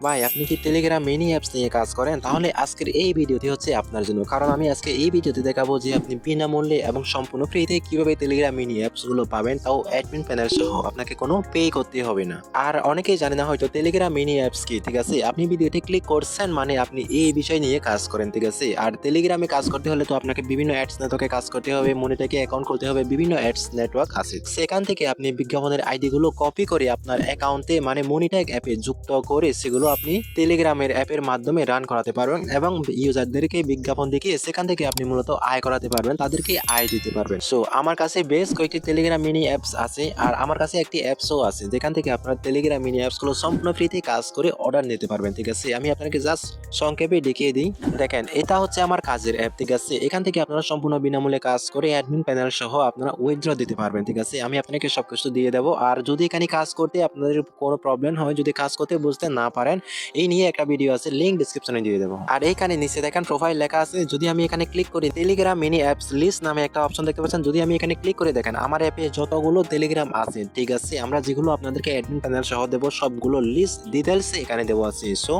ভাই আপনি কি টেলিগ্রাম মিনি অ্যাপস নিয়ে কাজ করেন? তাহলে আজকের এই ভিডিওটি হচ্ছে আপনার জন্য। কারণ আমি আজকে এই ভিডিওতে দেখাবো যে আপনি বিনামূল্যে এবং সম্পূর্ণ ফ্রিতে কিভাবে টেলিগ্রাম মিনি অ্যাপস গুলো পাবেন, তাও অ্যাডমিন প্যানেল সহ। আপনাকে কোনো পে করতে হবে না। আর অনেকেই জানে না হয়তো টেলিগ্রাম মিনি অ্যাপস কি, ঠিক আছে? আপনি ভিডিওতে ক্লিক করছেন মানে আপনি এই বিষয় নিয়ে কাজ করেন, ঠিক আছে? আর টেলিগ্রামে কাজ করতে হলে তো আপনাকে বিভিন্ন অ্যাডস নেটওয়ার্কে কাজ করতে হবে, মনিট্যাগে অ্যাকাউন্ট করতে হবে, বিভিন্ন অ্যাডস নেটওয়ার্ক আছে। সেখান থেকে আপনি বিজ্ঞাপনের আইডি গুলো কপি করে আপনার অ্যাকাউন্টে মানে মনিট্যাগ অ্যাপে যুক্ত করে সেগুলো আপনি টেলিগ্রামের অ্যাপের মাধ্যমে রান করাতে পারবেন এবং ইউজারদেরকে বিজ্ঞাপন দেখিয়ে সেখান থেকে আপনি মূলত আয় করাতে পারবেন, তাদেরকে আয় দিতে পারবেন। সো আমার কাছে বেশ কয়েকটি টেলিগ্রাম মিনি অ্যাপস আছে, আর আমার কাছে একটি অ্যাপসও আছে যেখান থেকে আপনার টেলিগ্রাম মিনি অ্যাপসগুলো সম্পূর্ণ ফ্রিতে কাজ করে অর্ডার নিতে পারবেন, ঠিক আছে? আমি আপনাকে জাস্ট সংক্ষেপে দেখিয়ে দিই। দেখেন, এটা হচ্ছে আমার কাজের অ্যাপ, ঠিক আছে? এখান থেকে আপনারা সম্পূর্ণ বিনামূল্যে কাজ করে অ্যাডমিন প্যানেল সহ আপনারা উইথড্র দিতে পারবেন, ঠিক আছে? আমি আপনাকে সবকিছু দিয়ে দেবো। আর যদি এখানে কাজ করতে আপনাদের কোনো প্রবলেম হয়, যদি কাজ করতে বুঝতে না পারেন, এই নিয়ে একটা ভিডিও আছে, লিংক ডেসক্রিপশনে দিয়ে দেবো। আর এইখানে নিচে দেখেন প্রোফাইল লেখা আছে, যদি আমি এখানে ক্লিক করি টেলিগ্রাম মিনি অ্যাপস লিস্ট নামে একটা অপশন দেখতে পাচ্ছেন। যদি আমি এখানে ক্লিক করে দেখেন আমার অ্যাপে যতগুলো টেলিগ্রাম আছে, ঠিক আছে, আমরা যেগুলো আপনাদেরকে অ্যাডমিন প্যানেল সহ দেবো সবগুলো লিস্ট ডিটেলস এখানে দেওয়া আছে। সো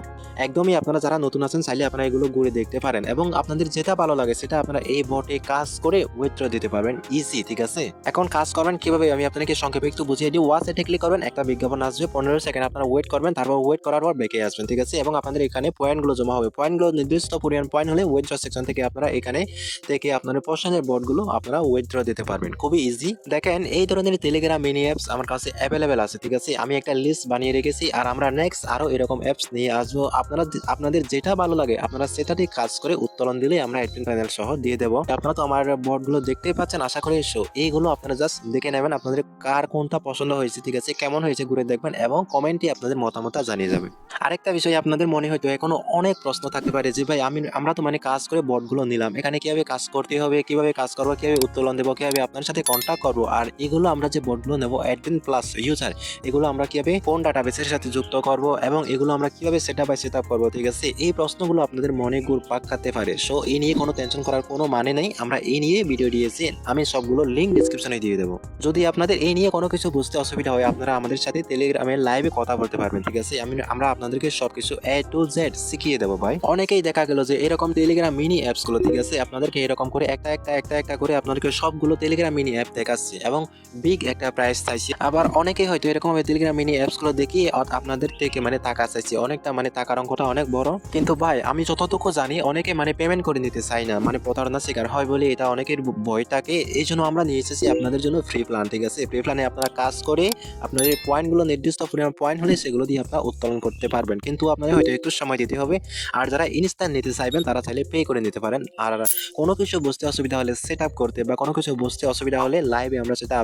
একদমই আপনারা যারা নতুন আছেন চাইলে আপনারা এগুলো ঘুরে দেখতে পারেন এবং আপনাদের যেটা ভালো লাগে সেটা আপনারা এই বটে কাজ করে উইথড্র দিতে পারবেন ইজি, ঠিক আছে? এখন কাজ করবেন কিভাবে আমি আপনাকে সংক্ষেপে একটু বুঝিয়ে দিই। ওয়াচ এটে ক্লিক করবেন, একটা বিজ্ঞাপন আসবে, 15 সেকেন্ড আপনারা ওয়েট করবেন, তারপর ওয়েট করার পর বেঁকে আসবেন, ঠিক আছে? এবং আপনাদের এখানে পয়েন্টগুলো জমা হবে। পয়েন্টগুলো নির্দিষ্ট পরিমাণ পয়েন্ট হলে উইথড্র সেকশন থেকে আপনারা এখানে থেকে আপনাদের পছন্দের বটগুলো আপনারা উইথড্র দিতে পারবেন, খুবই ইজি। দেখেন, এই ধরনের টেলিগ্রাম মিনি অ্যাপস আমার কাছে অ্যাভেলেবেল আছে, ঠিক আছে? আমি একটা লিস্ট বানিয়ে রেখেছি, আর আমরা নেক্সট আরো এরকম অ্যাপস নিয়ে আসবো। আপনারা আপনাদের যেটা ভালো লাগে আপনারা সেটাতে কাজ করে উত্তোলন দিলে আমরা অ্যাডমিন প্যানেল সহ দিয়ে দেবো। আপনারা তো আমার বটগুলো দেখতেই পাচ্ছেন আশা করি। সো এইগুলো আপনারা জাস্ট দেখে নেবেন, আপনাদের কার কোনটা পছন্দ হয়েছে, ঠিক আছে? কেমন হয়েছে ঘুরে দেখবেন এবং কমেন্টে আপনাদের মতামত জানিয়ে যাবেন। আরেকটা বিষয়, আপনাদের মনে হয়তো এখনো অনেক প্রশ্ন থাকতে পারে যে ভাই আমরা তো মানে কাজ করে বটগুলো নিলাম, এখানে কিভাবে কাজ করতে হবে, কিভাবে কাজ করবো, কিভাবে উত্তোলন দেবো, কিভাবে আপনার সাথে কন্ট্যাক্ট করবো, আর এগুলো আমরা যে বটগুলো নেবো অ্যাডমিন প্লাস ইউজার, এগুলো আমরা কিভাবে কোন ডাটাবেসের সাথে যুক্ত করব এবং এগুলো আমরা কিভাবে সেট আপ করবো, ঠিক আছে? এই প্রশ্নগুলো আপনাদের মনে ঘুরপাক খাতে পারে। সো এই নিয়ে কোনো টেনশন করার কোনো মানে নেই, আমরা এই নিয়ে ভিডিও দিয়েছি, আমি সবগুলো লিঙ্ক ডিসক্রিপশনে দিয়ে দেবো। যদি আপনাদের এই নিয়ে কোনো কিছু বুঝতে অসুবিধা হয় আপনারা আমাদের সাথে টেলিগ্রামে লাইভে কথা বলতে পারবেন, ঠিক আছে? আমরা আপনাদেরকে সবকিছু A to Z শিখিয়ে দেবো ভাই। অনেকেই দেখা গেল যে এরকম টেলিগ্রাম মিনি অ্যাপস গুলো, ঠিক আছে, আপনাদেরকে এরকম করে একটা করে আপনাদেরকে সবগুলো টেলিগ্রাম মিনি অ্যাপ দেখাচ্ছে এবং বিগ একটা প্রাইস চাইছে। আবার অনেকেই হয়তো এরকম টেলিগ্রাম মিনি অ্যাপস গুলো দেখি আপনাদের থেকে মানে টাকা চাইছে, অনেকটা মানে টাকার অঙ্কটা অনেক বড়। কিন্তু ভাই আমি যতটুকু জানি অনেকে মানে পেমেন্ট করে নিতে চাই না, মানে প্রতারণা শিকার হয় বলে এটা অনেকের ভয় থাকে। এই জন্য আমরা নিয়ে এসেছি আপনাদের জন্য ফ্রি প্ল্যান, ঠিক আছে? ফ্রি প্ল্যানে আপনারা কাজ করে আপনাদের পয়েন্টগুলো নির্দিষ্ট পরিমাণ পয়েন্ট হলে সেগুলো দিয়ে আপনারা উত্তোলন করতে পারবেন, কিন্তু আপনাদের হয়তো একটু সময় দিতে হবে। আর যারা ইনস্ট্যান্ট নিতে চাইবেন তারা চাইলে পে করে নিতে পারেন। আর কোনো কিছু বুঝতে অসুবিধা হলে সেট আপ করতে বা কোনো কিছু বুঝতে অসুবিধা হলে লাইভে আমরা সেটা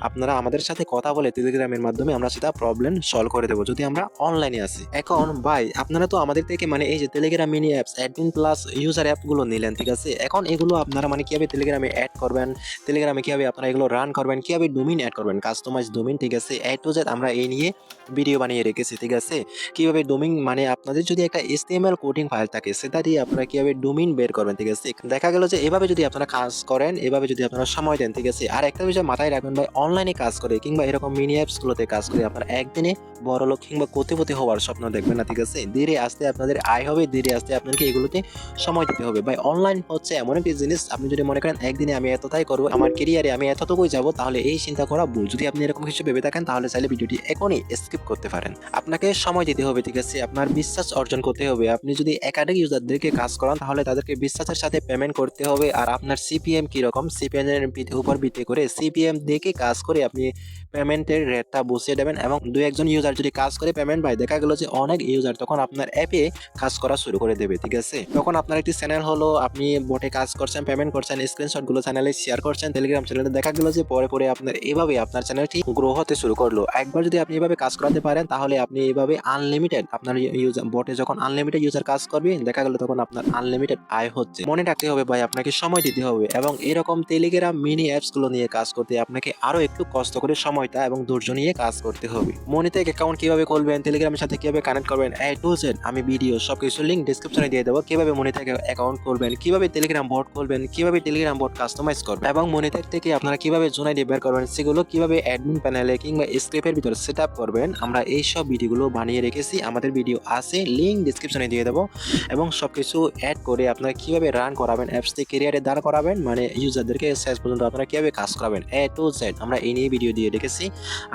আপনারা আমাদের সাথে কথা বলে টেলিগ্রামের মাধ্যমে আমরা সেটা প্রবলেম সলভ করে দেবো যদি আমরা অনলাইনে আসি। এখন ভাই আপনারা তো আমাদের থেকে মানে এই যে Telegram mini apps admin plus user অ্যাপগুলো নিলেন, ঠিক আছে? এখন এগুলো আপনারা মানে কিভাবে টেলিগ্রামে অ্যাড করবেন, টেলিগ্রামে কিভাবে আপনারা এগুলো রান করবেন, কিভাবে ডোমিন অ্যাড করবেন, কাস্টমাইজ ডোমিন, ঠিক আছে? A to Z আমরা এই নিয়ে ভিডিও বানিয়ে রেখেছি, ঠিক আছে? কিভাবে ডোমিন মানে আপনাদের যদি একটা HTML কোডিং ফাইল থাকে সেটা দিয়ে আপনারা কিভাবে ডোমিন বের করবেন, ঠিক আছে? দেখা গেল যে এভাবে যদি আপনারা কাজ করেন, এভাবে যদি আপনারা সময় দেন, ঠিক আছে? আর একটা বিষয় মাথায় রাখবেন ভাই, অনলাইনে কাজ করে কিংবা এরকম মিনি অ্যাপস গুলোতে কাজ করে আপনারা একদিনে বড়লোক কিংবা কোটিপতি হওয়ার স্বপ্ন দেখবেন না, ঠিক আছে? ধীরে আস্তে আপনাদের আয় হবে, ধীরে আস্তে আপনাকে এগুলোতে সময় দিতে হবে ভাই। অনলাইন হচ্ছে এমন একটি জিনিস, আপনি যদি মনে করেন একদিনে আমি এতটাই করবো, আমার কেরিয়ারে আমি এতটুকুই যাবো, তাহলে এই চিন্তা করা ভুল। যদি আপনি এরকম কিছু ভেবে থাকেন তাহলে চাইলে ভিডিওটি এখনই স্কিপ করতে পারেন। আপনাকে সময় দিতে হবে, ঠিক আছে? আপনার বিশ্বাস অর্জন করতে হবে। আপনি যদি একাধিক ইউজারদেরকে কাজ করান তাহলে তাদেরকে বিশ্বাসের সাথে পেমেন্ট করতে হবে। আর আপনার সিপিএম কিরকম, সিপিএম এর উপর ভিত্তি করে সিপিএম দেখে কাজ করে আপনি পেমেন্টের রেটটা বসিয়ে দেবেন। এবং দুই একজন ইউজার যদি কাজ করে পেমেন্ট পায়, দেখা গেল যে অনেক ইউজার তখন আপনার অ্যাপে কাজ করা শুরু করে দেবে, ঠিক আছে? তখন আপনার একটি চ্যানেল হলো, আপনি বটে কাজ করছেন, পেমেন্ট করছেন, স্ক্রিনশট গুলো চ্যানেলে শেয়ার করছেন টেলিগ্রাম চ্যানেলে, দেখা গেল যে পরে পরে আপনার এভাবে আপনার চ্যানেলটি গ্রো হতে শুরু করলো। একবার যদি আপনি এভাবে কাজ করাতে পারেন তাহলে আপনি এভাবে আনলিমিটেড আপনার ইউজার বটে যখন আনলিমিটেড ইউজার কাজ করবে দেখা গেল তখন আপনার আনলিমিটেড আয় হচ্ছে। মনে রাখতে হবে ভাই, আপনাকে সময় দিতে হবে এবং এরকম টেলিগ্রাম মিনি অ্যাপস গুলো নিয়ে কাজ করতে আপনাকে আরো একটু কষ্ট করে সময় সময়টা এবং ধৈর্য নিয়ে কাজ করতে হবে। মনিট্যাগ অ্যাকাউন্ট কিভাবে খুলবেন, টেলিগ্রামের সাথে কিভাবে কানেক্ট করবেন, A to Z আমি ভিডিও সবকিছু লিংক ডেসক্রিপশনে দিয়ে দেবো। কিভাবে মনিট্যাগ অ্যাকাউন্ট খুলবেন, কিভাবে টেলিগ্রাম বট খুলবেন, কিভাবে টেলিগ্রাম বট কাস্টমাইজ করবেন এবং মনিট্যাগ থেকে আপনারা কিভাবে জোন আইডি বের করবেন, সেগুলো কিভাবে অ্যাডমিন প্যানেলে কিংবা স্ক্রিপ্টের ভিতরে সেটআপ করবেন, আমরা এই সব ভিডিওগুলো বানিয়ে রেখেছি। আমাদের ভিডিও আছে, লিংক ডেসক্রিপশনে দিয়ে দেবো এবং সবকিছু অ্যাড করে আপনারা কিভাবে রান করাবেন, অ্যাপসটি ক্যারিয়ারে দাঁড় করাবেন, মানে ইউজারদেরকে শেষ পর্যন্ত আপনারা কিভাবে কাজ করাবেন A to Z আমরা এই নিয়ে ভিডিও দিয়ে রেখেছি।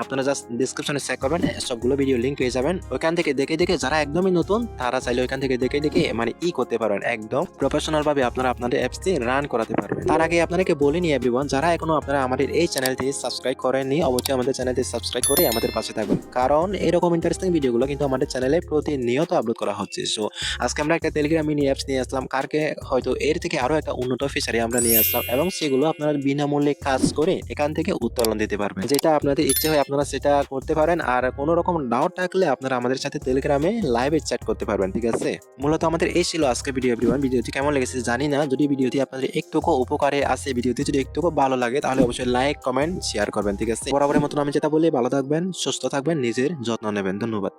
আপনারা জাস্ট ডেসক্রিপশনে চেক করবেন, সবগুলো ভিডিও লিংক পেয়ে যাবেন। ওইখান থেকে দেখে যারা একদমই নতুন তারা চাইলে ওইখান থেকে দেখে মানে করতে পারবেন, একদম প্রফেশনাল ভাবে আপনারা আপনাদের অ্যাপসটি রান করাতে পারবেন। তার আগে আপনাকে বলিনি এভরিওয়ান, যারা এখনো আপনারা আমাদের এই চ্যানেলটি সাবস্ক্রাইব করেননি অবশ্যই আমাদের চ্যানেলটি সাবস্ক্রাইব করে আমাদের পাশে থাকবেন, কারণ এরকম ইন্টারেস্টিং ভিডিওগুলো কিন্তু আমাদের চ্যানেলে প্রতিনিয়ত আপলোড করা হচ্ছে। সো আজকে আমরা একটা টেলিগ্রাম মিনি অ্যাপস নিয়ে আসলাম, কারকে হয়তো এর থেকে আরো একটা উন্নত ফিচারে আমরা নিয়ে আসলাম এবং সেগুলো আপনারা বিনামূল্যে কাজ করে এখান থেকে উত্তোলন দিতে পারবেন। যেটা আপনাদের ইচ্ছে হয় আপনারা সেটা করতে পারেন। আর কোনো রকম ডাউট থাকলে আপনারা আমাদের সাথে টেলিগ্রামে লাইভে চ্যাট করতে পারবেন, ঠিক আছে? মূলত আমাদের এই ছিল আজকে ভিডিও এভরিওয়ান। ভিডিওটি কেমন লেগেছে জানি না, যদি ভিডিওটি আপনাদের একটুকু উপকারে আসে, ভিডিওটি যদি একটুকু ভালো লাগে তাহলে অবশ্যই লাইক কমেন্ট শেয়ার করবেন, ঠিক আছে? বরাবরের মতন আমি যেটা বলি, ভালো থাকবেন, সুস্থ থাকবেন, নিজের যত্ন নেবেন। ধন্যবাদ।